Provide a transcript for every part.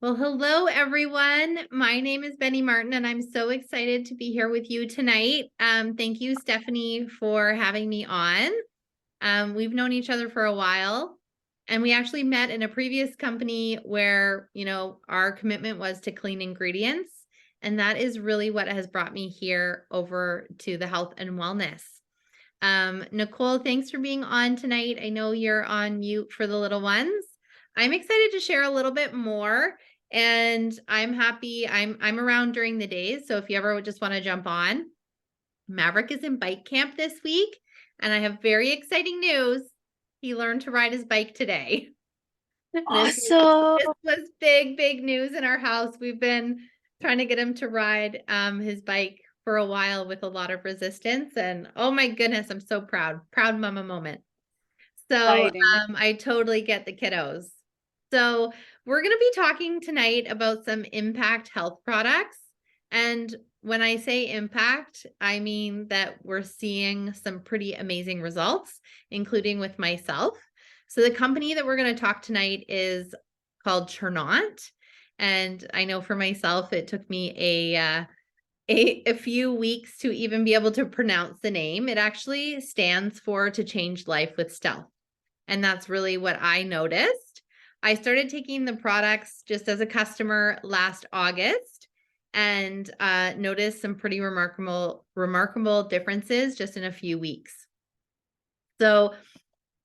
Well, hello, everyone. My name is Benny Martin, and I'm so excited to be here with you tonight. Thank you, Stephanie, for having me on. We've known each other for a while, and we actually met in a previous company where, our commitment was to clean ingredients. And that is really what has brought me here over to the health and wellness. Nicole, thanks for being on tonight. I know you're on mute for the little ones. I'm excited to share a little bit more, and I'm happy. I'm around during the days, so if you ever just want to jump on, Maverick is in bike camp this week, and I have very exciting news. He learned to ride his bike today. This was, Awesome. this was big news in our house. We've been trying to get him to ride his bike for a while with a lot of resistance. And oh my goodness, I'm so proud. Proud mama moment. So Exciting. I totally get the kiddos. So we're going to be talking tonight about some impact health products. And when I say impact, I mean that we're seeing some pretty amazing results, including with myself. So the company that we're going to talk tonight is called Tranont. And I know for myself, it took me a few weeks to even be able to pronounce the name. It actually stands for To Change Life with Stealth. And that's really what I noticed. I started taking the products just as a customer last August and noticed some pretty remarkable differences just in a few weeks. So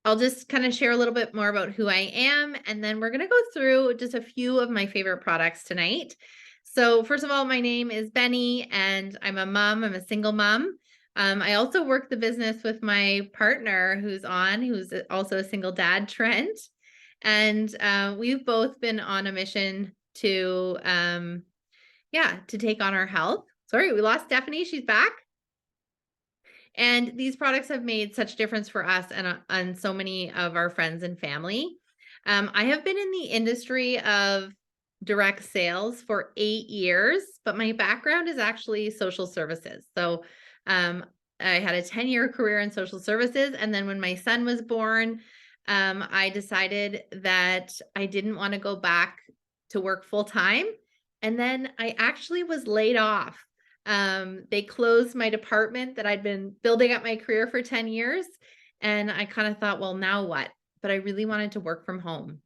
I'll just kind of share a little bit more about who I am, and then we're going to go through just a few of my favorite products tonight. So first of all, my name is Benny, and I'm a mom. I'm a single mom. I also work the business with my partner who's also a single dad, Trent. And we've both been on a mission to take on our health. Sorry, we lost Stephanie. She's back. And these products have made such difference for us and so many of our friends and family. I have been in the industry of direct sales for 8 years, but my background is actually social services. So I had a 10-year career in social services. And then when my son was born, I decided that I didn't want to go back to work full time. And then I actually was laid off. They closed my department that I'd been building up my career for 10 years. And I kind of thought, well, now what? But I really wanted to work from home.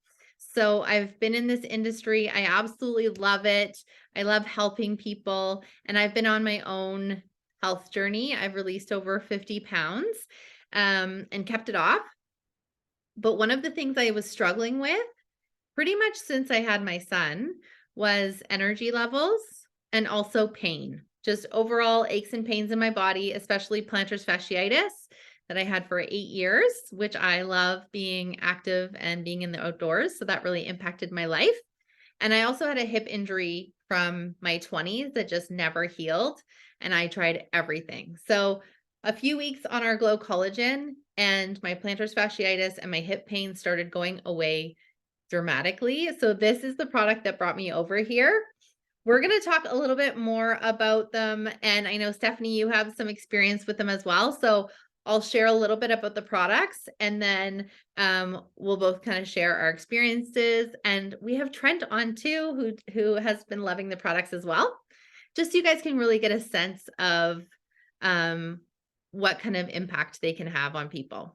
So I've been in this industry. I absolutely love it. I love helping people. And I've been on my own health journey. I've released over 50 pounds and kept it off. But one of the things I was struggling with pretty much since I had my son was energy levels and also pain, just overall aches and pains in my body, especially plantar fasciitis that I had for 8 years, which I love being active and being in the outdoors. So that really impacted my life. And I also had a hip injury from my 20s that just never healed. And I tried everything. So a few weeks on our Glow Collagen and my plantar fasciitis and my hip pain started going away dramatically. So this is the product that brought me over here. We're going to talk a little bit more about them. And I know, Stephanie, you have some experience with them as well. So I'll share a little bit about the products, and then we'll both kind of share our experiences. And we have Trent on too, who has been loving the products as well. Just so you guys can really get a sense of what kind of impact they can have on people.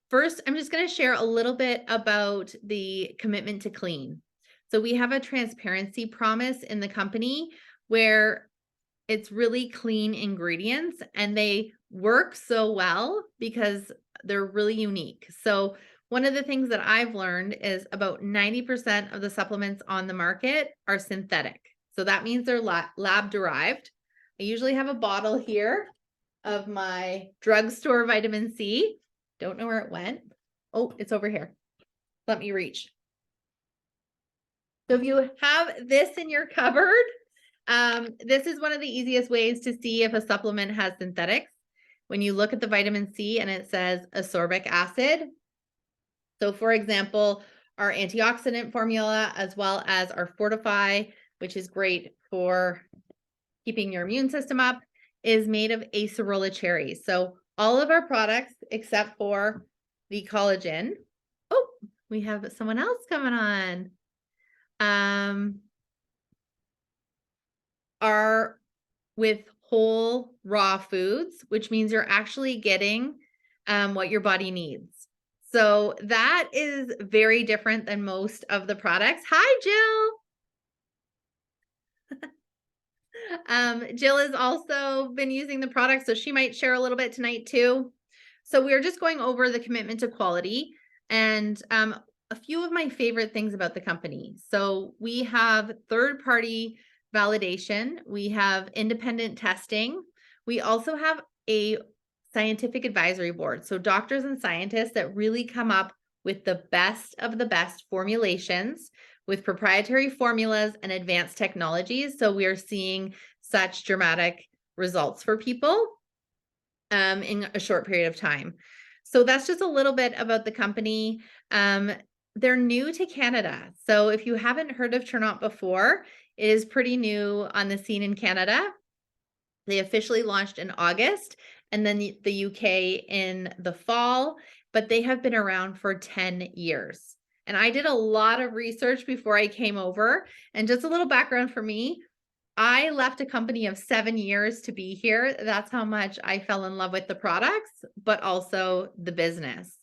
First, I'm just going to share a little bit about the commitment to clean. So we have a transparency promise in the company where it's really clean ingredients, and they work so well because they're really unique. So one of the things that I've learned is about 90% of the supplements on the market are synthetic. So that means they're lab derived. I usually have a bottle here of my drugstore vitamin C. Don't know where it went. Oh, it's over here. Let me reach. So if you have this in your cupboard, this is one of the easiest ways to see if a supplement has synthetics. When you look at the vitamin C and it says ascorbic acid. So for example, our antioxidant formula, as well as our Fortify, which is great for keeping your immune system up, is made of acerola cherries. So all of our products, except for the collagen. Oh, we have someone else coming on. are with whole raw foods, which means you're actually getting what your body needs. So that is very different than most of the products. Hi, Jill. Jill has also been using the product, so she might share a little bit tonight too. So we're just going over the commitment to quality and a few of my favorite things about the company. So we have third-party validation. We have independent testing. We also have a scientific advisory board. So doctors and scientists that really come up with the best of the best formulations with proprietary formulas and advanced technologies. So we are seeing such dramatic results for people in a short period of time. So that's just a little bit about the company. They're new to Canada. So if you haven't heard of Tranont before, it is pretty new on the scene in Canada. They officially launched in August and then the UK in the fall, but they have been around for 10 years. And I did a lot of research before I came over. And just a little background for me, I left a company of 7 years to be here. That's how much I fell in love with the products, but also the business.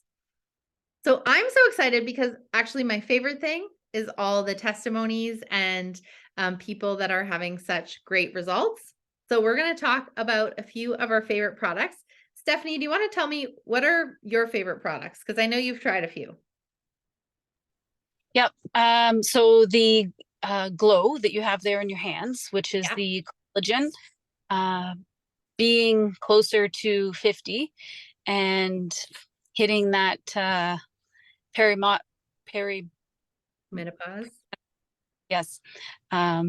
So I'm so excited because actually my favorite thing is all the testimonies and people that are having such great results. So we're going to talk about a few of our favorite products. Stephanie, do you want to tell me what are your favorite products? Because I know you've tried a few. Yep. So the glow that you have there in your hands, which is Yeah. the collagen, uh, being closer to 50 and hitting that peri Menopause. yes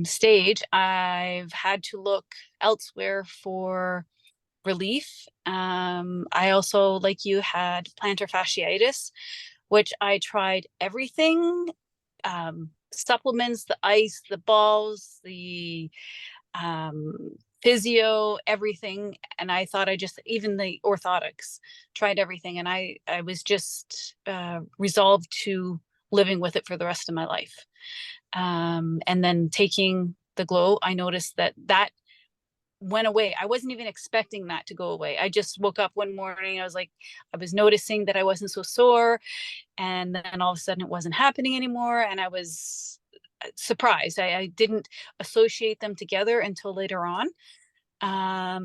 stage, I've had to look elsewhere for relief. I also, like you, had plantar fasciitis, which I tried everything, supplements, the ice, the balls, the physio, everything. And I thought I just, even the orthotics, tried everything. And I was just resolved to living with it for the rest of my life. And then taking the glow, I noticed that went away. I wasn't even expecting that to go away. I just woke up one morning. I was noticing that I wasn't so sore. And then all of a sudden it wasn't happening anymore. And I was surprised. I didn't associate them together until later on,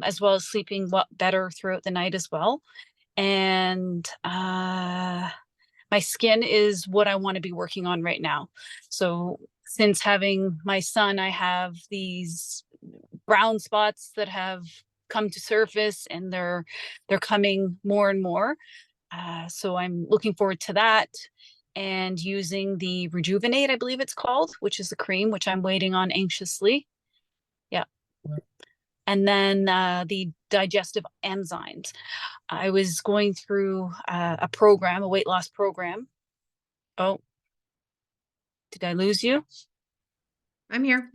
as well as sleeping better throughout the night as well. And my skin is what I want to be working on right now. So since having my son, I have these brown spots that have come to surface, and they're coming more and more. So I'm looking forward to that, and using the Rejuvenate, I believe it's called, which is the cream, which I'm waiting on anxiously. Yeah. And then the digestive enzymes. I was going through a weight loss program. Oh, did I lose you? I'm here.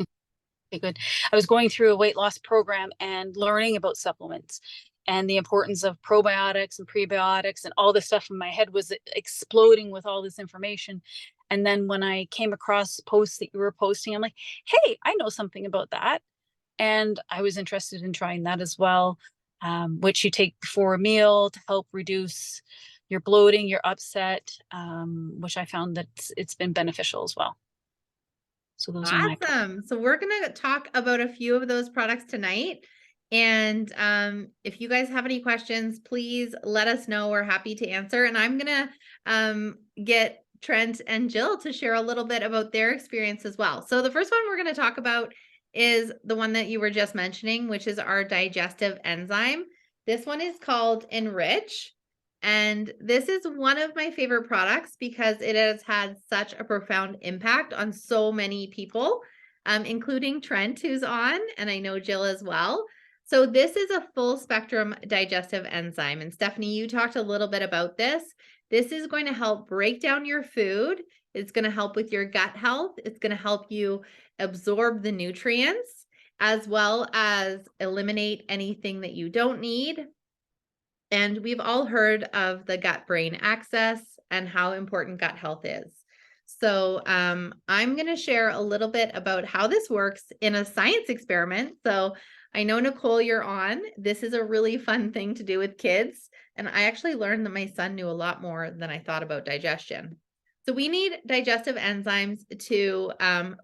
Okay, good. I was going through a weight loss program and learning about supplements and the importance of probiotics and prebiotics, and all this stuff in my head was exploding with all this information. And then when I came across posts that you were posting, I'm like, hey, I know something about that. And I was interested in trying that as well, which you take before a meal to help reduce your bloating, your upset, which I found that it's been beneficial as well. So those are my Awesome. So we're going to talk about a few of those products tonight. And if you guys have any questions, please let us know. We're happy to answer. And I'm going to get Trent and Jill to share a little bit about their experience as well. So the first one we're going to talk about is the one that you were just mentioning, which is our digestive enzyme. This one is called Enrich. And this is one of my favorite products because it has had such a profound impact on so many people, including Trent, who's on, and I know Jill as well. So this is a full spectrum digestive enzyme. And Stephanie, you talked a little bit about this. This is going to help break down your food. It's going to help with your gut health. It's going to help you absorb the nutrients as well as eliminate anything that you don't need. And we've all heard of the gut-brain axis and how important gut health is. So I'm going to share a little bit about how this works in a science experiment. So I know, Nicole, you're on. This is a really fun thing to do with kids. And I actually learned that my son knew a lot more than I thought about digestion. So we need digestive enzymes to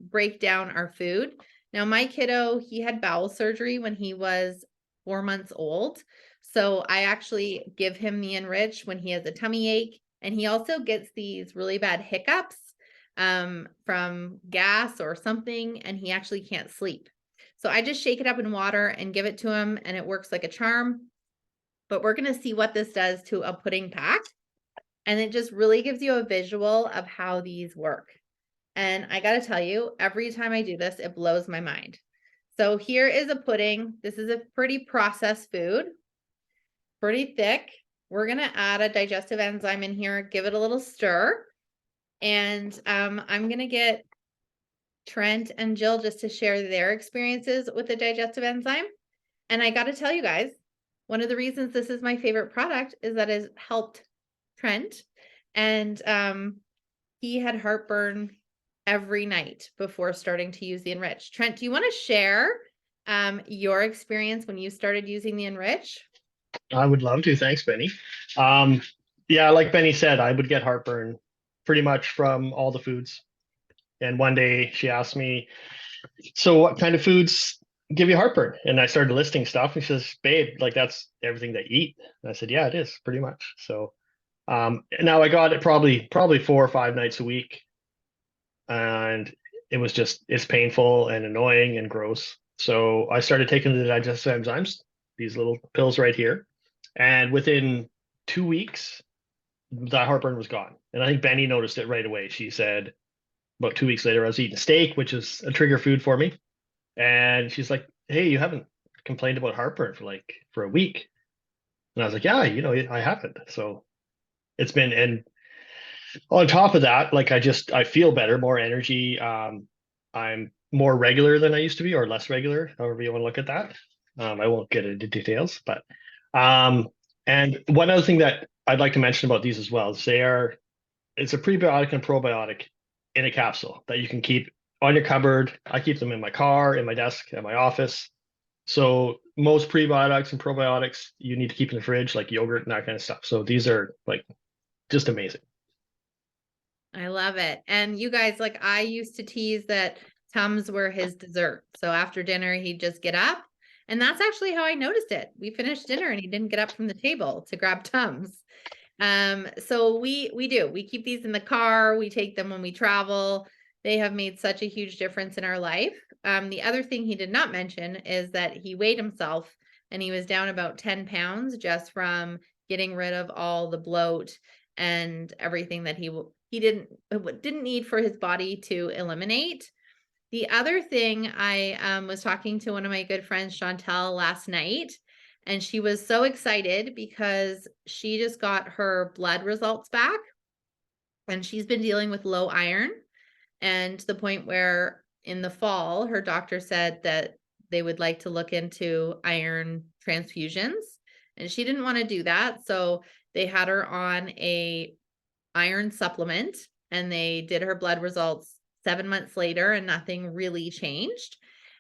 break down our food. Now, my kiddo, he had bowel surgery when he was 4 months old. So I actually give him the Enrich when he has a tummy ache. And he also gets these really bad hiccups from gas or something, and he actually can't sleep. So I just shake it up in water and give it to him, and it works like a charm. But we're going to see what this does to a pudding pack. And it just really gives you a visual of how these work. And I got to tell you, every time I do this, it blows my mind. So here is a pudding. This is a pretty processed food, pretty thick. We're going to add a digestive enzyme in here, give it a little stir. And I'm going to get Trent and Jill just to share their experiences with the digestive enzyme. And I got to tell you guys, one of the reasons this is my favorite product is that it's helped Trent. And he had heartburn every night before starting to use the Enrich. Trent, do you want to share your experience when you started using the Enrich? I would love to. Thanks, Benny. Um, yeah, like Benny said, I would get heartburn pretty much from all the foods. And one day she asked me, "So what kind of foods give you heartburn?" And I started listing stuff. And she says, "Babe, like that's everything that you eat." And I said, "Yeah, it is pretty much." So now I got it probably 4 or 5 nights a week, and it's painful and annoying and gross. So I started taking the digestive enzymes, these little pills right here, and within 2 weeks, the heartburn was gone. And I think Benny noticed it right away. She said about 2 weeks later, I was eating steak, which is a trigger food for me. And she's like, "Hey, you haven't complained about heartburn for a week." And I was like, "Yeah, I haven't." So it's been, and on top of that, like I feel better, more energy. I'm more regular than I used to be, or less regular, however you want to look at that. I won't get into details, but um, and one other thing that I'd like to mention about these as well is it's a prebiotic and probiotic in a capsule that you can keep on your cupboard. I keep them in my car, in my desk, at my office. So most prebiotics and probiotics you need to keep in the fridge, like yogurt and that kind of stuff. So these are like just amazing. I love it. And you guys, like I used to tease that Tums were his dessert. So after dinner, he'd just get up. And that's actually how I noticed it. We finished dinner and he didn't get up from the table to grab Tums. So we keep these in the car. We take them when we travel. They have made such a huge difference in our life. The other thing he did not mention is that he weighed himself and he was down about 10 pounds just from getting rid of all the bloat and everything that he didn't need for his body to eliminate. The other thing, I was talking to one of my good friends, Chantel, last night, and she was so excited because she just got her blood results back, and she's been dealing with low iron, and to the point where in the fall, her doctor said that they would like to look into iron transfusions, and she didn't want to do that, so they had her on a iron supplement, and they did her blood results 7 months later and nothing really changed.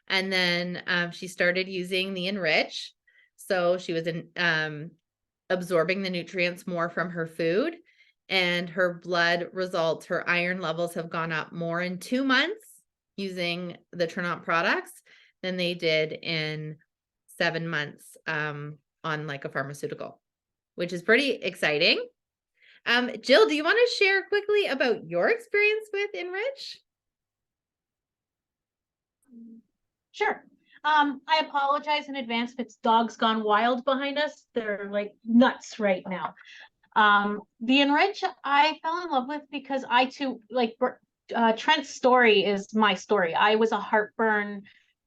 And then she started using the Enrich. So she was absorbing the nutrients more from her food, and her blood results, her iron levels have gone up more in 2 months using the Tranont products than they did in 7 months on like a pharmaceutical, which is pretty exciting. Jill, do you want to share quickly about your experience with Enrich? Sure. I apologize in advance if it's dogs gone wild behind us. They're like nuts right now. The Enrich I fell in love with because I too, like Trent's story is my story. I was a heartburn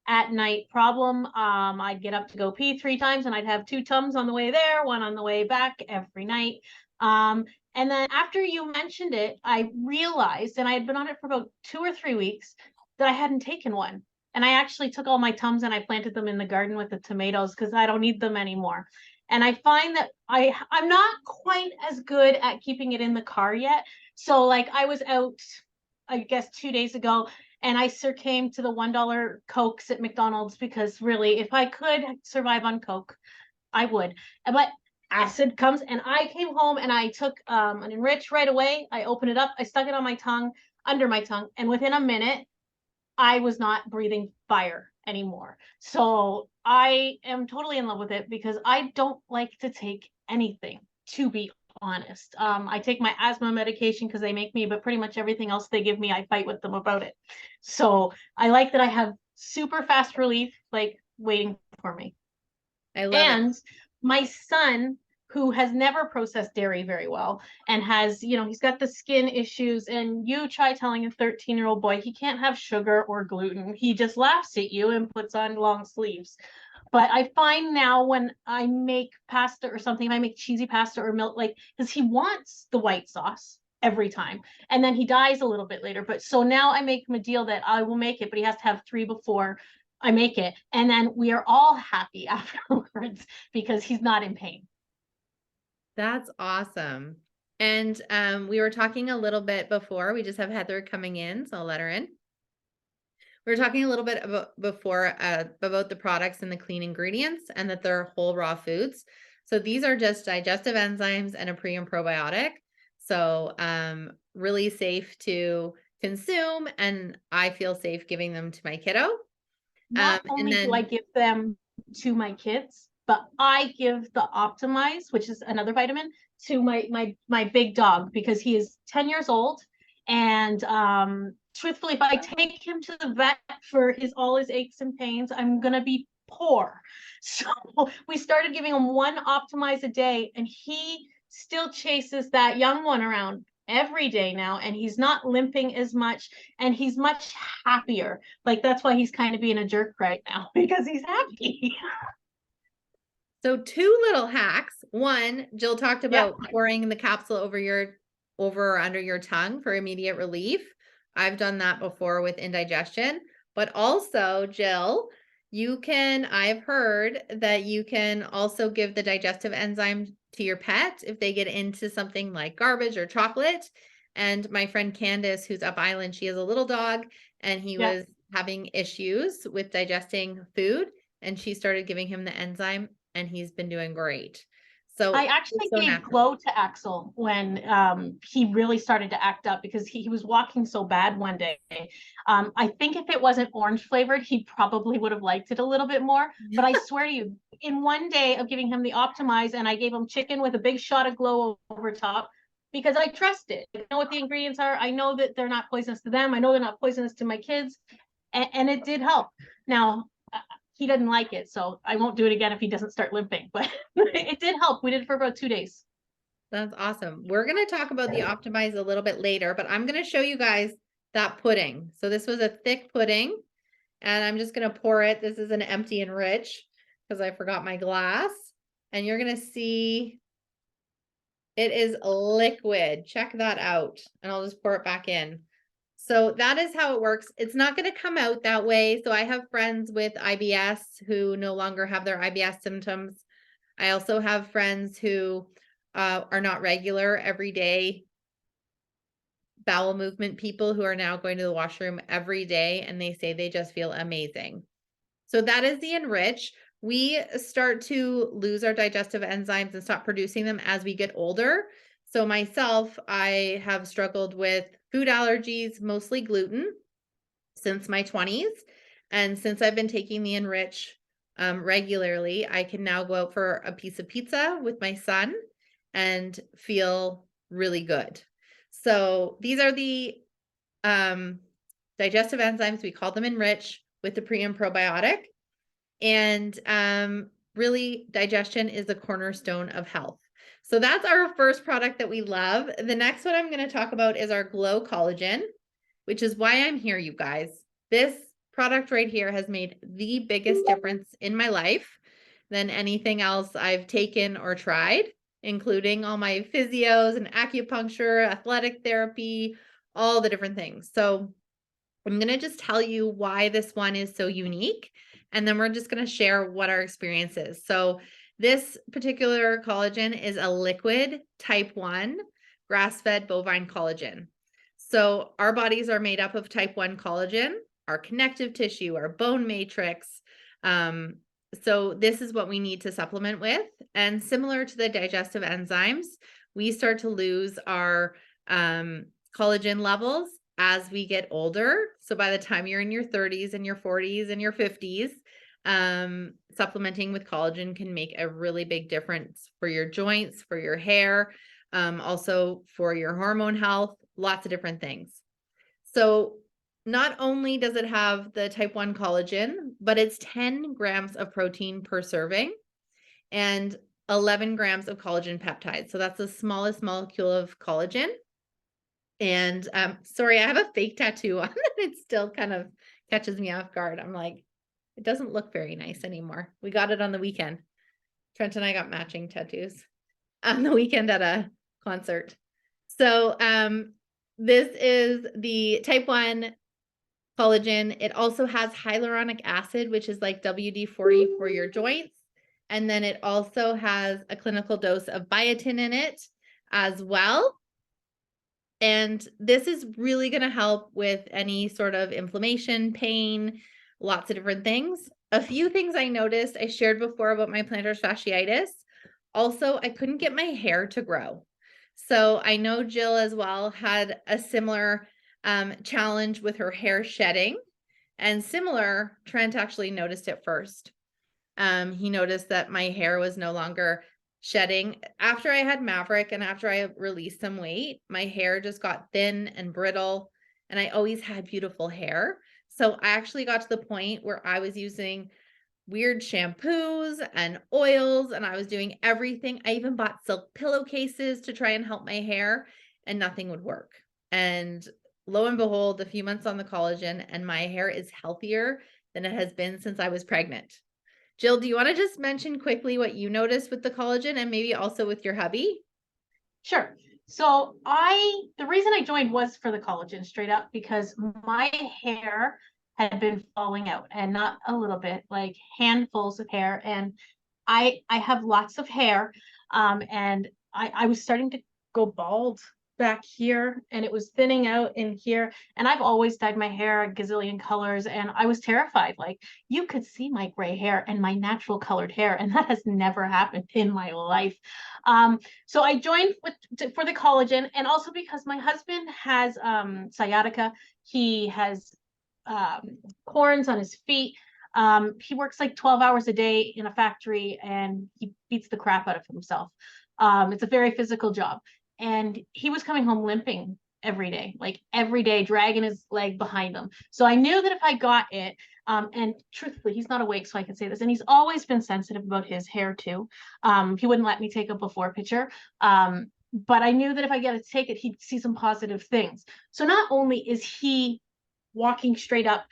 at night problem. I'd get up to go pee 3 times and I'd have 2 Tums on the way there, one on the way back every night. And then after you mentioned it, I realized, and I had been on it for about 2 or 3 weeks, that I hadn't taken one. And I actually took all my Tums and I planted them in the garden with the tomatoes because I don't need them anymore. And I find that I'm not quite as good at keeping it in the car yet. So like I was out I guess 2 days ago, and I succumbed to the $1 Cokes at McDonald's because really, if I could survive on Coke, I would. But acid comes, and I came home and I took an Enrich right away. I opened it up, I stuck it on my tongue, under my tongue, and within a minute, I was not breathing fire anymore. So I am totally in love with it because I don't like to take anything, to be honest. I take my asthma medication because they make me, but pretty much everything else they give me, I fight with them about it. So I like that I have super fast relief, like waiting for me. I love it. And my son, who has never processed dairy very well and has, he's got the skin issues, and you try telling a 13-year-old boy he can't have sugar or gluten. He just laughs at you and puts on long sleeves. But I find now when I make pasta or something, if I make cheesy pasta or milk, like, because he wants the white sauce every time, and then he dies a little bit later. But so now I make him a deal that I will make it, but he has to have 3 before I make it, and then we are all happy afterwards because he's not in pain. That's awesome. And we were talking a little bit before. We just have Heather coming in, so I'll let her in. We were talking a little bit about before about the products and the clean ingredients, and that they're whole raw foods. So these are just digestive enzymes and a pre and probiotic. So really safe to consume, and I feel safe giving them to my kiddo. Not only do I give them to my kids, but I give the Optimize, which is another vitamin, to my big dog because he is 10 years old. And truthfully, if I take him to the vet for all his aches and pains, I'm gonna be poor. So we started giving him 1 Optimize a day, and he still chases that young one around every day now, and he's not limping as much, and he's much happier. Like, that's why he's kind of being a jerk right now, because he's happy. So 2 little hacks. One, Jill talked about pouring the capsule over or under your tongue for immediate relief. I've done that before with indigestion, but also, Jill, I've heard that you can also give the digestive enzyme to your pet if they get into something like garbage or chocolate. And my friend Candace, who's up island, she has a little dog, and he was having issues with digesting food, and she started giving him the enzyme, and he's been doing great. So I actually gave Glow to Axel when he really started to act up because he was walking so bad one day. I think if it wasn't orange flavored, he probably would have liked it a little bit more. But I swear to you, in one day of giving him the Optimize, and I gave him chicken with a big shot of Glow over top, because I trust it. I know what the ingredients are. I know that they're not poisonous to them. I know they're not poisonous to my kids. And it did help. Now, he doesn't like it, so I won't do it again if he doesn't start limping, but it did help. We did it for about 2 days. That's awesome. We're going to talk about the Optimize a little bit later, but I'm going to show you guys that pudding. So this was a thick pudding, and I'm just going to pour it. This is an empty Enrich because I forgot my glass, and you're going to see it is liquid. Check that out, and I'll just pour it back in. So that is how it works. It's not going to come out that way. So I have friends with IBS who no longer have their IBS symptoms. I also have friends who are not regular everyday bowel movement people who are now going to the washroom every day, and they say they just feel amazing. So that is the Enrich. We start to lose our digestive enzymes and stop producing them as we get older. So myself, I have struggled with food allergies, mostly gluten, since my 20s. And since I've been taking the Enrich regularly, I can now go out for a piece of pizza with my son and feel really good. So these are the digestive enzymes. We call them Enrich with the pre and probiotic. And really, digestion is the cornerstone of health. So that's our first product that we love. The next one I'm going to talk about is our Glow Collagen, which is why I'm here, you guys. This product right here has made the biggest difference in my life than anything else I've taken or tried, including all my physios and acupuncture, athletic therapy, all the different things. So I'm going to just tell you why this one is so unique, and then we're just going to share what our experience is. So this particular collagen is a liquid type 1 grass-fed bovine collagen. So our bodies are made up of type 1 collagen, our connective tissue, our bone matrix. So this is what we need to supplement with. And similar to the digestive enzymes, we start to lose our collagen levels as we get older. So by the time you're in your 30s and your 40s and your 50s, supplementing with collagen can make a really big difference for your joints, for your hair, also for your hormone health, lots of different things. So not only does it have the type 1 collagen, but it's 10 grams of protein per serving and 11 grams of collagen peptides. So that's the smallest molecule of collagen. And sorry, I have a fake tattoo on it still kind of catches me off guard. I'm like, it doesn't look very nice anymore. We got it on the weekend. Trent and I got matching tattoos on the weekend at a concert. So this is the type 1 collagen. It also has hyaluronic acid, which is like WD-40 for your joints. And then it also has a clinical dose of biotin in it as well. And this is really going to help with any sort of inflammation, pain, lots of different things. A few things I noticed, I shared before about my plantar fasciitis. Also, I couldn't get my hair to grow. So I know Jill as well had a similar challenge with her hair shedding. And similar, Trent actually noticed it first. He noticed that my hair was no longer shedding. After I had Maverick and after I released some weight, my hair just got thin and brittle, and I always had beautiful hair. So I actually got to the point where I was using weird shampoos and oils, and I was doing everything. I even bought silk pillowcases to try and help my hair, and nothing would work. And lo and behold, a few months on the collagen, and my hair is healthier than it has been since I was pregnant. Jill, do you want to just mention quickly what you noticed with the collagen and maybe also with your hubby? Sure. So the reason I joined was for the collagen, straight up, because my hair had been falling out, and not a little bit, like handfuls of hair. And I have lots of hair, and I was starting to go bald back here, and it was thinning out in here. And I've always dyed my hair a gazillion colors, and I was terrified. Like, you could see my gray hair and my natural colored hair, and that has never happened in my life. So I joined for the collagen, and also because my husband has sciatica. He has corns on his feet. He works like 12 hours a day in a factory, and he beats the crap out of himself. It's a very physical job. And he was coming home limping every day, like every day, dragging his leg behind him. So I knew that if I got it, and truthfully, he's not awake, so I can say this, and he's always been sensitive about his hair too. He wouldn't let me take a before picture. But I knew that if I get to take it, he'd see some positive things. So not only is he walking straight up,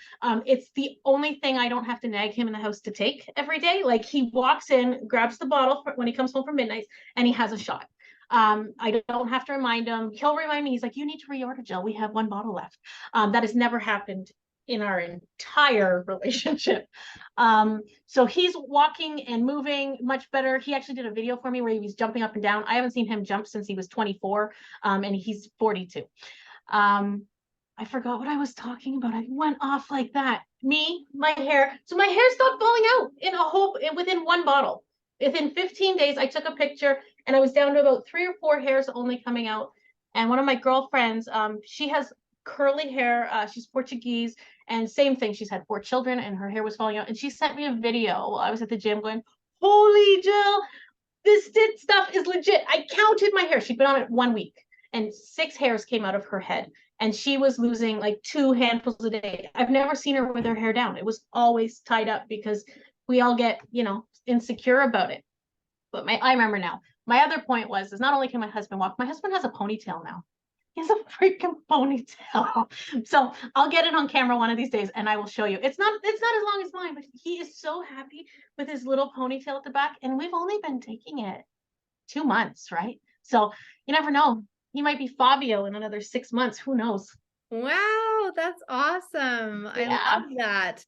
it's the only thing I don't have to nag him in the house to take every day. Like, he walks in, grabs the bottle when he comes home from midnight, and he has a shot. I don't have to remind him. He'll remind me. He's like, you need to reorder, Jill. We have one bottle left. That has never happened in our entire relationship. So he's walking and moving much better. He actually did a video for me where he was jumping up and down. I haven't seen him jump since he was 24, and he's 42. I forgot what I was talking about. I went off like that. My hair. So my hair stopped falling out within one bottle. Within 15 days, I took a picture, and I was down to about 3 or 4 hairs only coming out. And one of my girlfriends, she has curly hair. She's Portuguese, and same thing. She's had 4 children, and her hair was falling out. And she sent me a video while I was at the gym going, holy Jill, this stuff is legit. I counted my hair. She'd been on it 1 week, and 6 hairs came out of her head. And she was losing like 2 handfuls a day. I've never seen her with her hair down. It was always tied up because we all get, insecure about it. But I remember now. My other point is not only can my husband walk, my husband has a ponytail now. He has a freaking ponytail. So I'll get it on camera one of these days, and I will show you. It's not as long as mine, but he is so happy with his little ponytail at the back. And we've only been taking it 2 months, right? So you never know. He might be Fabio in another 6 months. Who knows? Wow, that's awesome. Yeah. I love that.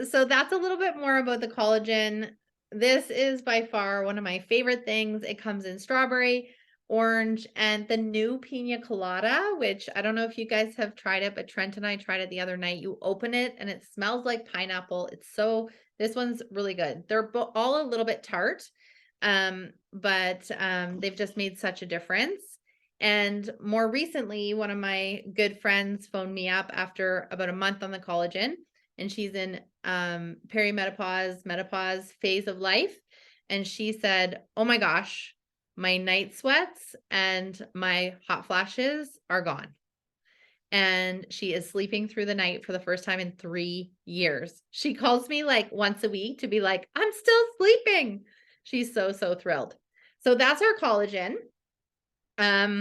So that's a little bit more about the collagen. This is by far one of my favorite things. It comes in strawberry, orange, and the new pina colada, which I don't know if you guys have tried it, but Trent and I tried it the other night. You open it and it smells like pineapple. This one's really good. They're all a little bit tart, but they've just made such a difference. And more recently, one of my good friends phoned me up after about a month on the collagen, and she's in perimenopause, menopause phase of life. And she said, oh my gosh, my night sweats and my hot flashes are gone. And she is sleeping through the night for the first time in 3 years. She calls me like once a week to be like, I'm still sleeping. She's so thrilled. So that's our collagen. The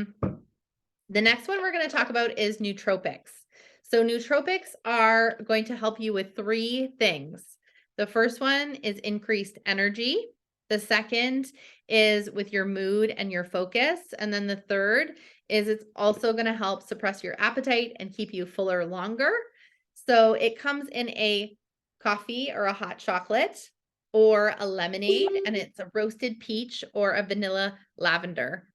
next one we're going to talk about is nootropics. So nootropics are going to help you with 3 things. The first one is increased energy. The second is with your mood and your focus. And then the third is it's also going to help suppress your appetite and keep you fuller longer. So it comes in a coffee or a hot chocolate or a lemonade, and it's a roasted peach or a vanilla lavender.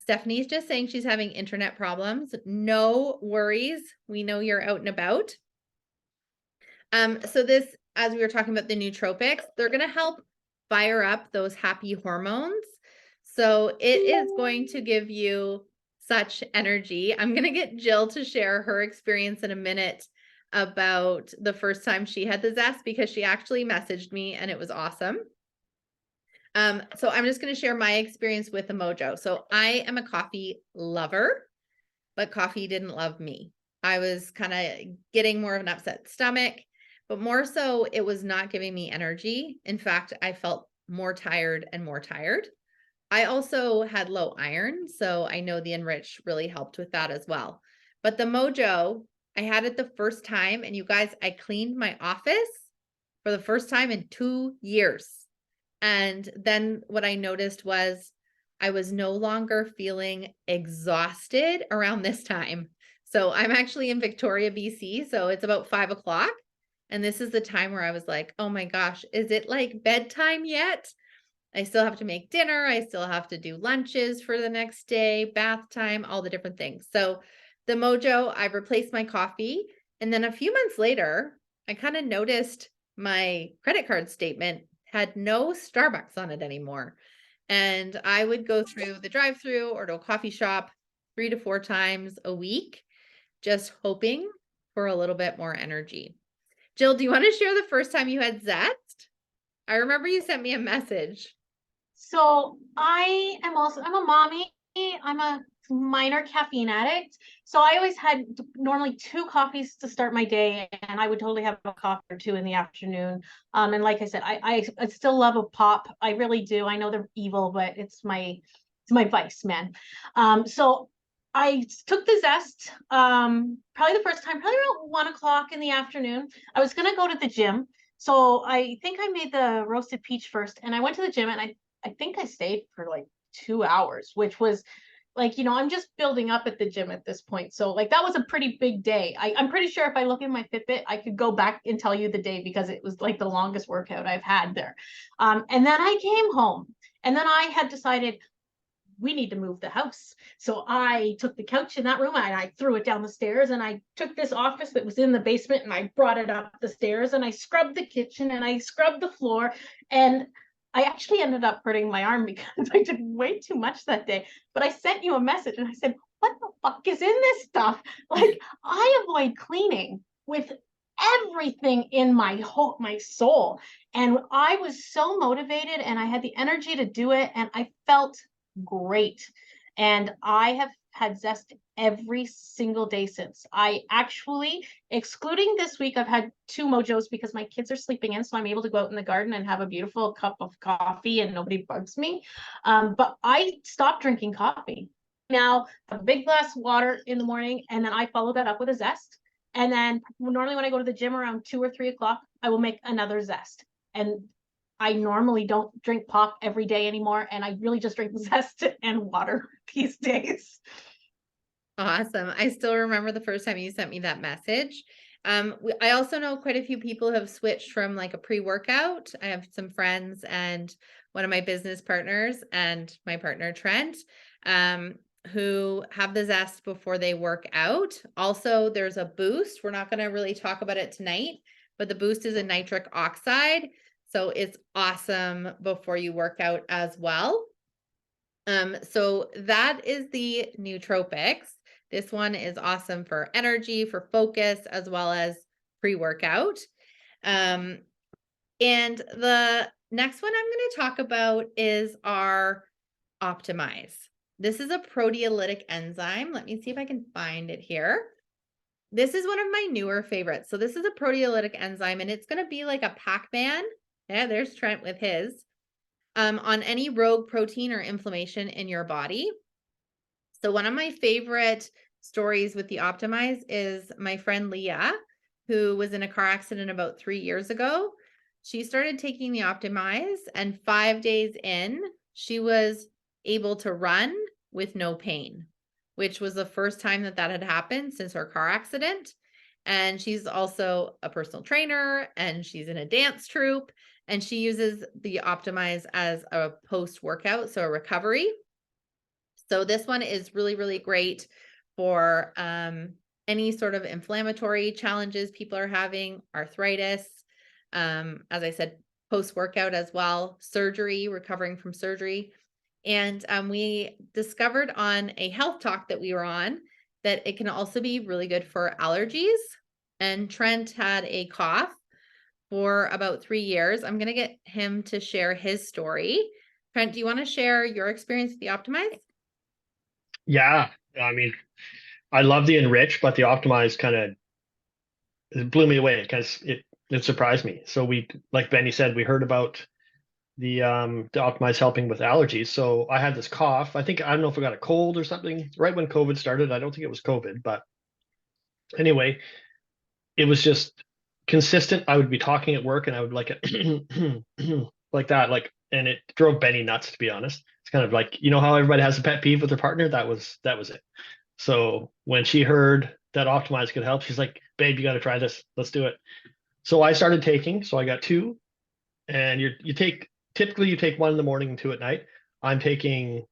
Stephanie's just saying she's having internet problems. No worries. We know you're out and about. So this, as we were talking about the nootropics, they're going to help fire up those happy hormones. So it is going to give you such energy. I'm going to get Jill to share her experience in a minute about the first time she had the zest, because she actually messaged me and it was awesome. So I'm just going to share my experience with the Mojo. So I am a coffee lover, but coffee didn't love me. I was kind of getting more of an upset stomach, but more so it was not giving me energy. In fact, I felt more tired and more tired. I also had low iron, so I know the Enrich really helped with that as well. But the Mojo, I had it the first time, and you guys, I cleaned my office for the first time in 2 years. And then what I noticed was I was no longer feeling exhausted around this time. So I'm actually in Victoria, BC. So it's about 5 o'clock. And this is the time where I was like, oh my gosh, is it like bedtime yet? I still have to make dinner. I still have to do lunches for the next day, bath time, all the different things. So the Mojo, I replaced my coffee. And then a few months later, I kind of noticed my credit card statement had no Starbucks on it anymore. And I would go through the drive-through or to a coffee shop 3 to 4 times a week, just hoping for a little bit more energy. Jill, do you want to share the first time you had zest? I remember you sent me a message. So I'm a mommy. I'm a minor caffeine addict. So I always had normally 2 coffees to start my day, and I would totally have a coffee or 2 in the afternoon. And like I said, I still love a pop. I really do. I know they're evil, but it's my vice, man. So I took the zest, probably the first time, probably around 1 o'clock in the afternoon. I was gonna go to the gym. So I think I made the roasted peach first, and I went to the gym, and I think I stayed for like 2 hours, which was like, I'm just building up at the gym at this point. So like that was a pretty big day. I'm pretty sure if I look at my Fitbit, I could go back and tell you the day, because it was like the longest workout I've had there. And then I came home, and then I had decided we need to move the house. So I took the couch in that room and I threw it down the stairs, and I took this office that was in the basement and I brought it up the stairs, and I scrubbed the kitchen and I scrubbed the floor, and I actually ended up hurting my arm because I did way too much that day. But I sent you a message and I said, what the fuck is in this stuff? Like, I avoid cleaning with everything in my soul. And I was so motivated and I had the energy to do it, and I felt great. And I have had zest every single day since. I actually, excluding this week, I've had 2 Mojos because my kids are sleeping in, so I'm able to go out in the garden and have a beautiful cup of coffee and nobody bugs me. But I stopped drinking coffee. Now, a big glass of water in the morning, and then I follow that up with a zest. And then normally when I go to the gym around 2 or 3 o'clock, I will make another zest. And I normally don't drink pop every day anymore, and I really just drink zest and water these days. Awesome. I still remember the first time you sent me that message. I also know quite a few people have switched from like a pre-workout. I have some friends and one of my business partners and my partner Trent who have the zest before they work out. Also, there's a boost. We're not going to really talk about it tonight, but the boost is a nitric oxide. So it's awesome before you work out as well. So that is the nootropics. This one is awesome for energy, for focus, as well as pre-workout. And the next one I'm going to talk about is our Optimize. This is a proteolytic enzyme. Let me see if I can find it here. This is one of my newer favorites. So this is a proteolytic enzyme, and it's going to be like a Pac-Man. Yeah, there's Trent with his. On any rogue protein or inflammation in your body. So one of my favorite stories with the Optimize is my friend Leah, who was in a car accident about 3 years ago. She started taking the Optimize, and 5 days in, she was able to run with no pain, which was the first time that that had happened since her car accident. And she's also a personal trainer, and she's in a dance troupe, and she uses the Optimize as a post-workout, so a recovery. So this one is really, really great for any sort of inflammatory challenges people are having, arthritis, as I said, post-workout as well, surgery, recovering from surgery. And we discovered on a health talk that we were on that it can also be really good for allergies. And Trent had a cough for about 3 years. I'm going to get him to share his story. Trent, do you want to share your experience with the Optimize? Yeah, I mean, I love the Enrich, but the Optimize kind of blew me away because it surprised me. So we, like Benny said, we heard about the Optimize helping with allergies. So I had this cough. I don't know if I got a cold or something right when COVID started. I don't think it was COVID, but anyway, it was just consistent. I would be talking at work and I would like it like that, and it drove Benny nuts, to be honest. It's kind of like, how everybody has a pet peeve with their partner. That was it. So when she heard that Optimize could help, she's like, babe, you got to try this. Let's do it. So I started taking, so I got 2, and typically you take 1 in the morning and 2 at night. I'm taking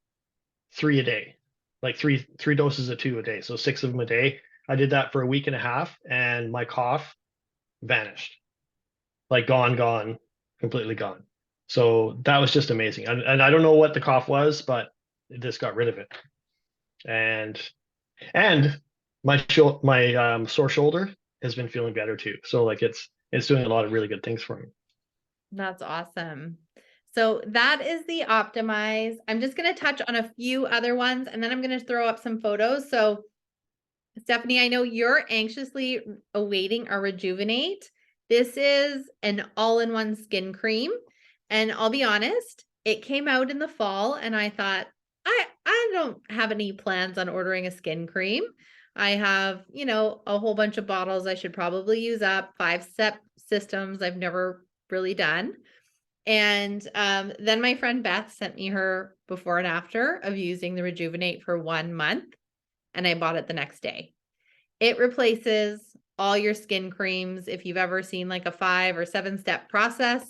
3 a day, like three doses of 2 a day. So 6 of them a day. I did that for a week and a half, and my cough vanished, like gone, completely gone. So that was just amazing. And I don't know what the cough was, but it just got rid of it. And my sore shoulder has been feeling better too. So like it's doing a lot of really good things for me. That's awesome. So that is the Optimize. I'm just going to touch on a few other ones, and then I'm going to throw up some photos. So Stephanie, I know you're anxiously awaiting our Rejuvenate. This is an all-in-one skin cream. And I'll be honest, it came out in the fall, and I thought, I don't have any plans on ordering a skin cream. I have, a whole bunch of bottles I should probably use up, 5-step systems I've never really done. And then my friend Beth sent me her before and after of using the Rejuvenate for 1 month, and I bought it the next day. It replaces all your skin creams. If you've ever seen like a 5 or 7-step process,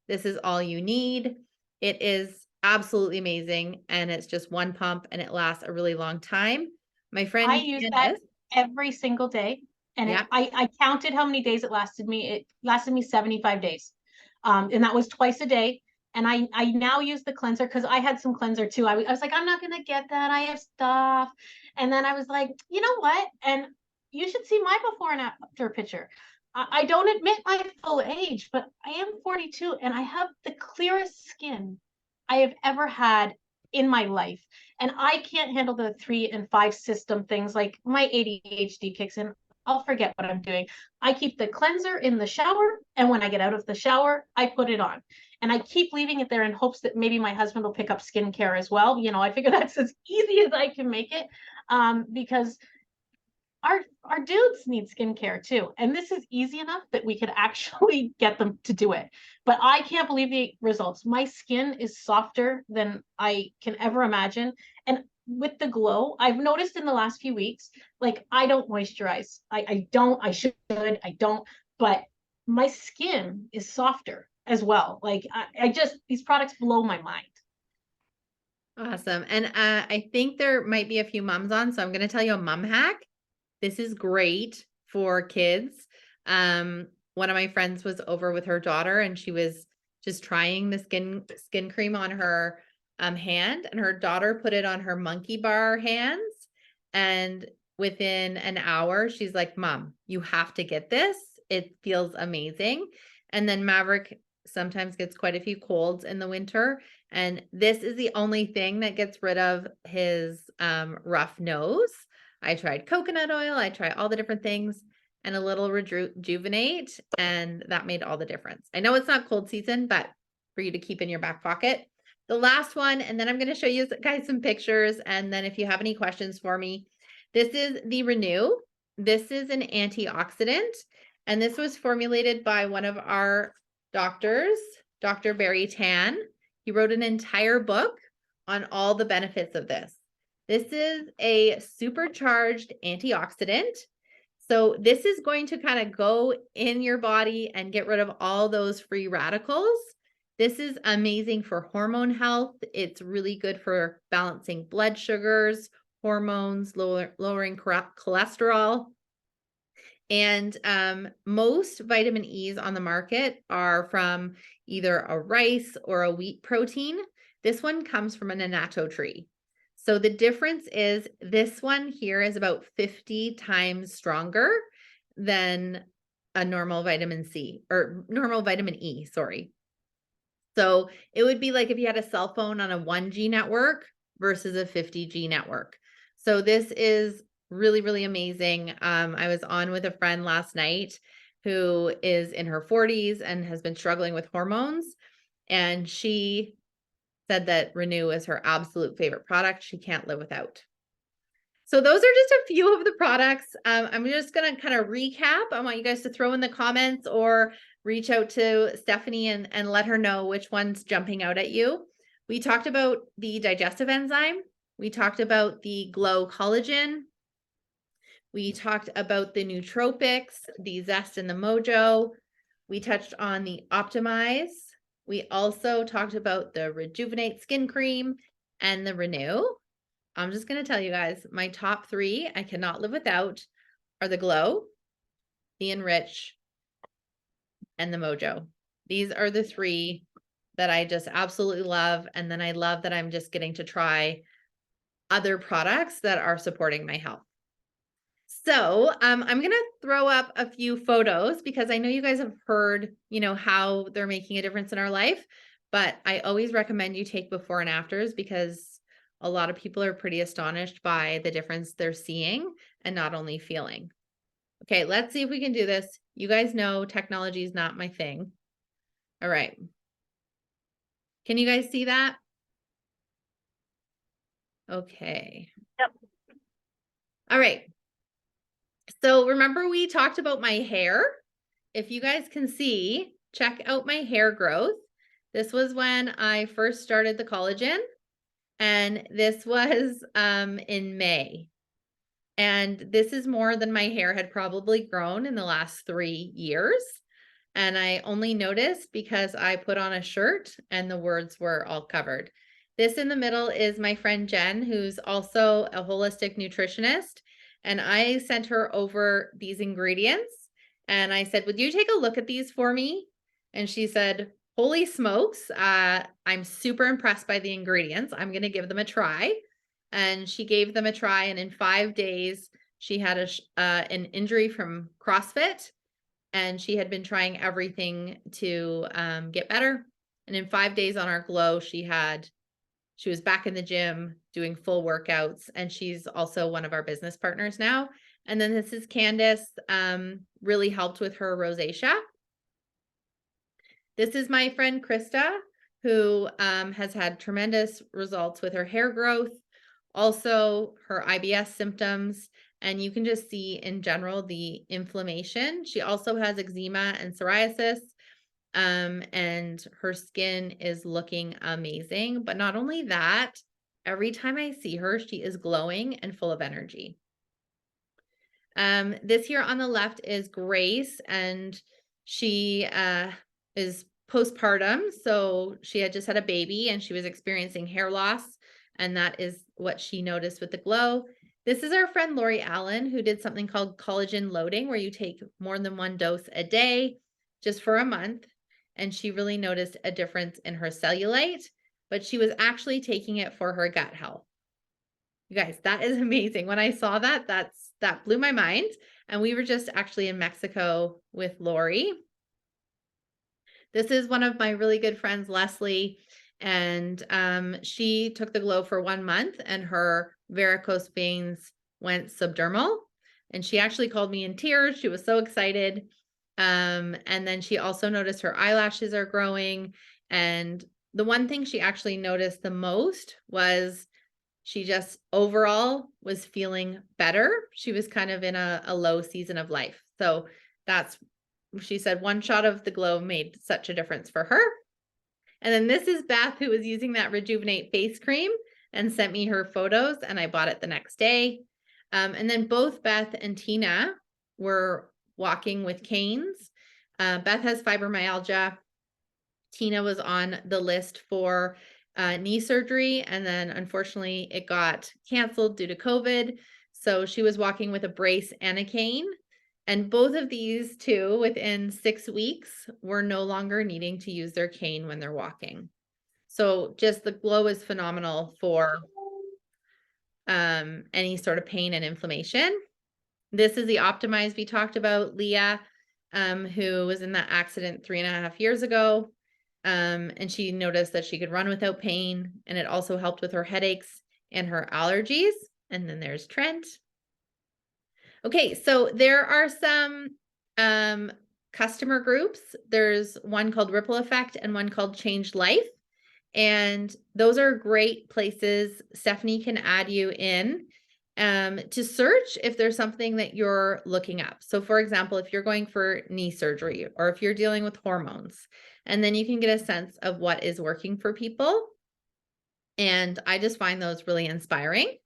this is all you need. It is absolutely amazing, and it's just 1 pump, and it lasts a really long time. My friend I use that every single day, and yeah. I counted how many days it lasted me. It lasted me 75 days, and that was twice a day. And I now use the cleanser because I had some cleanser too. I was like, I'm not gonna get that. I have stuff, and then I was like, you know what? And you should see my before and after picture. I don't admit my full age, but I am 42, and I have the clearest skin I have ever had in my life. And I can't handle the 3 and 5 system things. Like my ADHD kicks in. I'll forget what I'm doing. I keep the cleanser in the shower, and when I get out of the shower, I put it on. And I keep leaving it there in hopes that maybe my husband will pick up skincare as well. I figure that's as easy as I can make it, because our dudes need skincare too, and this is easy enough that we could actually get them to do it. But I can't believe the results. My skin is softer than I can ever imagine, and with the glow, I've noticed in the last few weeks, like I don't moisturize. I don't. I should. I don't. But my skin is softer as well. Like I just these products blow my mind. Awesome. And I think there might be a few moms on, so I'm going to tell you a mom hack. This is great for kids. One of my friends was over with her daughter and she was just trying the skin cream on her hand, and her daughter put it on her monkey bar hands. And within an hour, she's like, "Mom, you have to get this. It feels amazing." And then Maverick sometimes gets quite a few colds in the winter. And this is the only thing that gets rid of his rough nose. I tried coconut oil, I tried all the different things, and a little rejuvenate, and that made all the difference. I know it's not cold season, but for you to keep in your back pocket. The last one, and then I'm going to show you guys some pictures, and then if you have any questions for me, this is the Renew. This is an antioxidant, and this was formulated by one of our doctors, Dr. Barry Tan. He wrote an entire book on all the benefits of this. This is a supercharged antioxidant. So this is going to kind of go in your body and get rid of all those free radicals. This is amazing for hormone health. It's really good for balancing blood sugars, hormones, lowering cholesterol. And most vitamin E's on the market are from either a rice or a wheat protein. This one comes from an annatto tree. So the difference is this one here is about 50 times stronger than a normal vitamin C or normal vitamin E, sorry. So it would be like if you had a cell phone on a 1G network versus a 50G network. So this is really, really amazing. I was on with a friend last night who is in her 40s and has been struggling with hormones. And she said that Renew is her absolute favorite product. She can't live without. So those are just a few of the products. I'm just going to kind of recap. I want you guys to throw in the comments or reach out to Stephanie and let her know which one's jumping out at you. We talked about the digestive enzyme. We talked about the Glow collagen. We talked about the nootropics, the Zest and the Mojo. We touched on the Optimize. We also talked about the Rejuvenate Skin Cream and the Renew. I'm just going to tell you guys, my top 3 I cannot live without are the Glow, the Enrich, and the Mojo. These are the 3 that I just absolutely love. And then I love that I'm just getting to try other products that are supporting my health. So I'm going to throw up a few photos because I know you guys have heard, how they're making a difference in our life, but I always recommend you take before and afters because a lot of people are pretty astonished by the difference they're seeing and not only feeling. Okay, let's see if we can do this. You guys know technology is not my thing. All right. Can you guys see that? Okay. Yep. All right. So remember we talked about my hair? If you guys can see, check out my hair growth. This was when I first started the collagen, and this was in May. And this is more than my hair had probably grown in the last 3 years. And I only noticed because I put on a shirt and the words were all covered. This in the middle is my friend Jen, who's also a holistic nutritionist. And I sent her over these ingredients. And I said, would you take a look at these for me? And she said, holy smokes, I'm super impressed by the ingredients. I'm going to give them a try. And she gave them a try. And in 5 days, she had an injury from CrossFit. And she had been trying everything to get better. And in 5 days on our Glow, she was back in the gym doing full workouts, and she's also one of our business partners now. And then this is Candace, really helped with her rosacea. This is my friend Krista, who has had tremendous results with her hair growth, also her IBS symptoms, and you can just see in general the inflammation. She also has eczema and psoriasis. And her skin is looking amazing. But not only that, every time I see her, she is glowing and full of energy. This here on the left is Grace, and she is postpartum. So she had just had a baby and she was experiencing hair loss and that is what she noticed with the glow. This is our friend Lori Allen, who did something called collagen loading, where you take more than one dose a day just for a month. And she really noticed a difference in her cellulite, but she was actually taking it for her gut health. You guys, that is amazing. When I saw that, that blew my mind. And we were just actually in Mexico with Lori. This is one of my really good friends, Leslie, and she took the glow for 1 month and her varicose veins went subdermal. And she actually called me in tears. She was so excited. And then she also noticed her eyelashes are growing. And the one thing she actually noticed the most was she just overall was feeling better. She was kind of in a low season of life. So she said one shot of the glow made such a difference for her. And then this is Beth, who was using that Rejuvenate face cream and sent me her photos, and I bought it the next day. And then both Beth and Tina were walking with canes. Beth has fibromyalgia. Tina was on the list for knee surgery, and then unfortunately it got canceled due to COVID. So she was walking with a brace and a cane. And both of these two, within 6 weeks, were no longer needing to use their cane when they're walking. So just the glow is phenomenal for any sort of pain and inflammation. This is the Optimize we talked about, Leah, who was in that accident 3.5 years ago. And she noticed that she could run without pain, and it also helped with her headaches and her allergies. And then there's Trent. Okay, so there are some customer groups. There's one called Ripple Effect and one called Changed Life. And those are great places. Stephanie can add you in to search if there's something that you're looking up. So for example, if you're going for knee surgery or if you're dealing with hormones, and then you can get a sense of what is working for people. And I just find those really inspiring.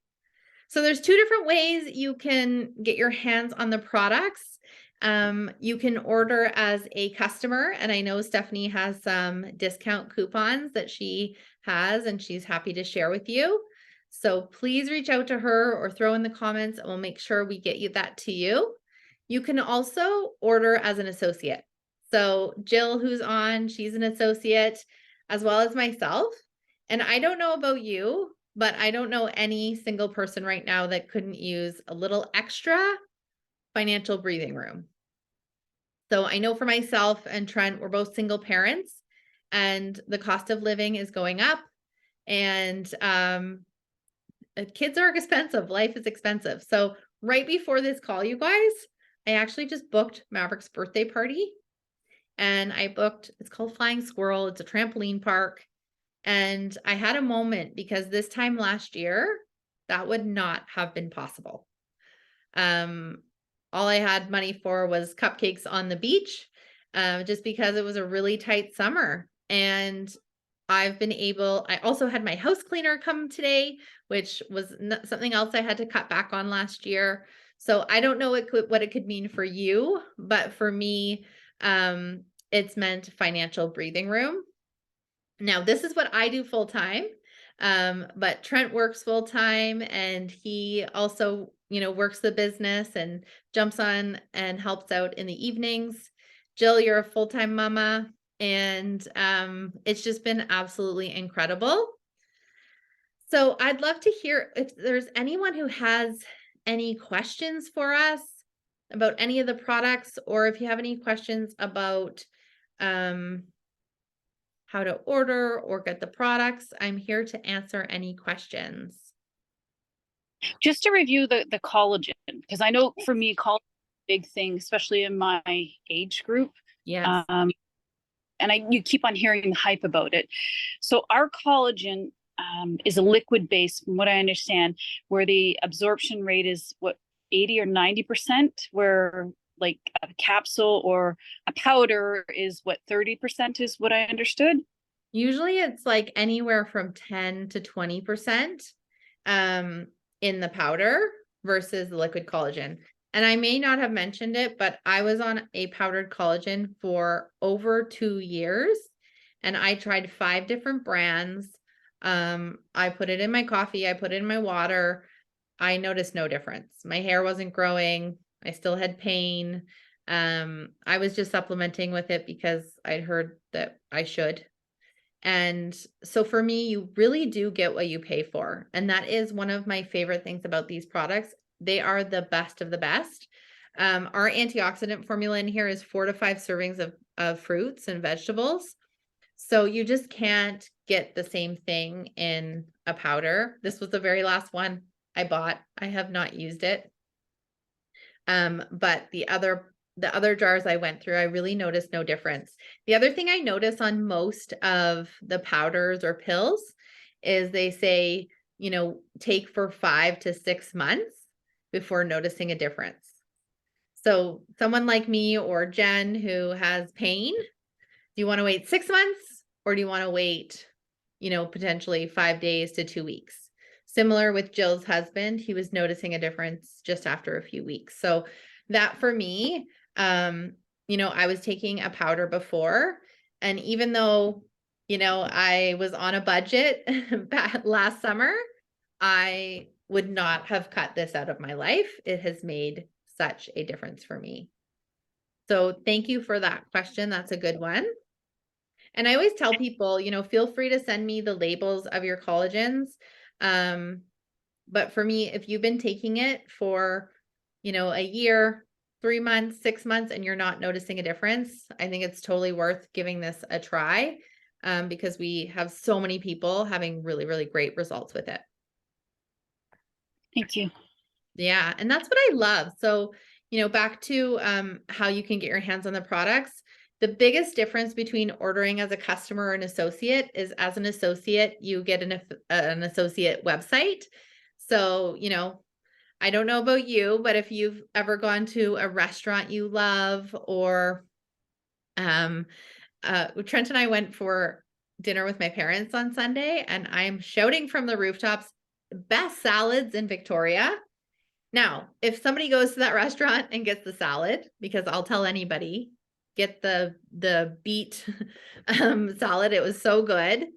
So there's 2 different ways you can get your hands on the products. You can order as a customer, and I know Stephanie has some discount coupons that she has, and she's happy to share with you. So please reach out to her or throw in the comments, and we'll make sure we get you that to you. You can also order as an associate. So Jill, who's on, she's an associate, as well as myself. And I don't know about you, but I don't know any single person right now that couldn't use a little extra financial breathing room. So I know for myself and Trent, we're both single parents, and the cost of living is going up, and kids are expensive. Life is expensive. So right before this call, you guys, I actually just booked Maverick's birthday party, and it's called Flying Squirrel. It's a trampoline park. And I had a moment because this time last year, that would not have been possible. All I had money for was cupcakes on the beach, just because it was a really tight summer. And I also had my house cleaner come today, which was something else I had to cut back on last year. So I don't know what it could mean for you, but for me, it's meant financial breathing room. Now, this is what I do full time, but Trent works full time, and he also, works the business and jumps on and helps out in the evenings. Jill, you're a full-time mama, and it's just been absolutely incredible. So I'd love to hear if there's anyone who has any questions for us about any of the products, or if you have any questions about how to order or get the products. I'm here to answer any questions. Just to review the collagen, because I know for me, collagen is a big thing, especially in my age group. Yes. And you keep on hearing the hype about it. So our collagen is a liquid base, from what I understand, where the absorption rate is 80 or 90%, where like a capsule or a powder is 30% is what I understood. Usually it's like anywhere from 10 to 20% in the powder versus the liquid collagen. And I may not have mentioned it, but I was on a powdered collagen for over 2 years, and I tried 5 different brands. I put it in my coffee, I put it in my water. I noticed no difference. My hair wasn't growing. I still had pain. I was just supplementing with it because I'd heard that I should. And so for me, you really do get what you pay for. And that is one of my favorite things about these products. They are the best of the best. Our antioxidant formula in here is 4 to 5 servings of fruits and vegetables. So you just can't get the same thing in a powder. This was the very last one I bought. I have not used it. But the other jars I went through, I really noticed no difference. The other thing I notice on most of the powders or pills is they say, you know, take for 5 to 6 months before noticing a difference. So someone like me or Jen who has pain, do you want to wait 6 months or do you want to wait, you know, potentially 5 days to 2 weeks? Similar with Jill's husband, he was noticing a difference just after a few weeks. So that for me, you know, I was taking a powder before, and even though, you know, I was on a budget last summer, I would not have cut this out of my life. It has made such a difference for me. So thank you for that question. That's a good one. And I always tell people, you know, feel free to send me the labels of your collagens. But for me, if you've been taking it for, you know, a year, 3 months, 6 months, and you're not noticing a difference, I think it's totally worth giving this a try, because we have so many people having really, really great results with it. Thank you. Yeah, and that's what I love. So, you know, back to how you can get your hands on the products. The biggest difference between ordering as a customer or an associate is as an associate, you get an associate website. So, you know, I don't know about you, but if you've ever gone to a restaurant you love, or Trent and I went for dinner with my parents on Sunday, and I'm shouting from the rooftops, best salads in Victoria. Now, if somebody goes to that restaurant and gets the salad, because I'll tell anybody, get the beet salad, it was so good.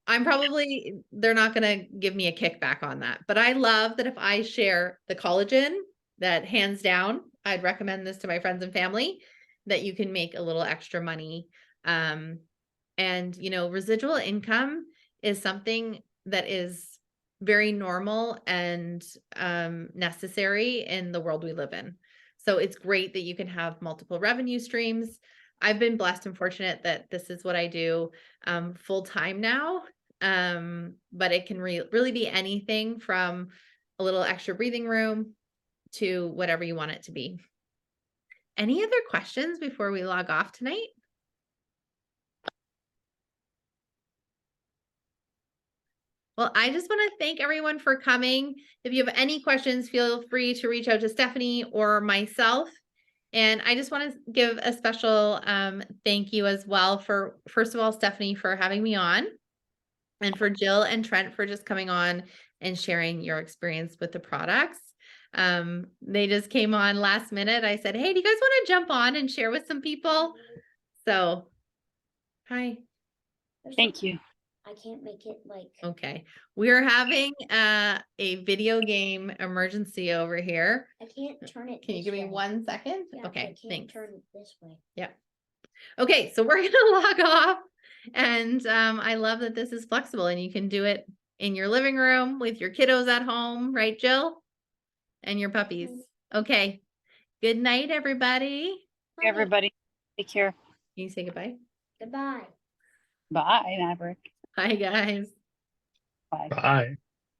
They're not going to give me a kickback on that. But I love that if I share the collagen, that hands down, I'd recommend this to my friends and family, that you can make a little extra money. And, you know, residual income is something that is very normal and necessary in the world we live in. So it's great that you can have multiple revenue streams. I've been blessed and fortunate that this is what I do full time now. But it can really be anything from a little extra breathing room to whatever you want it to be. Any other questions before we log off tonight? Well, I just want to thank everyone for coming. If you have any questions, feel free to reach out to Stephanie or myself. And I just want to give a special thank you as well for, first of all, Stephanie for having me on, and for Jill and Trent for just coming on and sharing your experience with the products. They just came on last minute. I said, hey, do you guys want to jump on and share with some people? So, hi. Thank you. I can't make it like. Okay. We're having a video game emergency over here. I can't turn it. Can you give me 1 second? Yeah, okay, I can't thanks. turn it this way. Yeah. Okay, so we're gonna log off. And I love that this is flexible and you can do it in your living room with your kiddos at home, right, Jill? And your puppies. Okay. Good night, everybody. Bye, everybody. Take care. Can you say goodbye? Goodbye. Bye, Maverick. Bye, guys. Bye. Bye.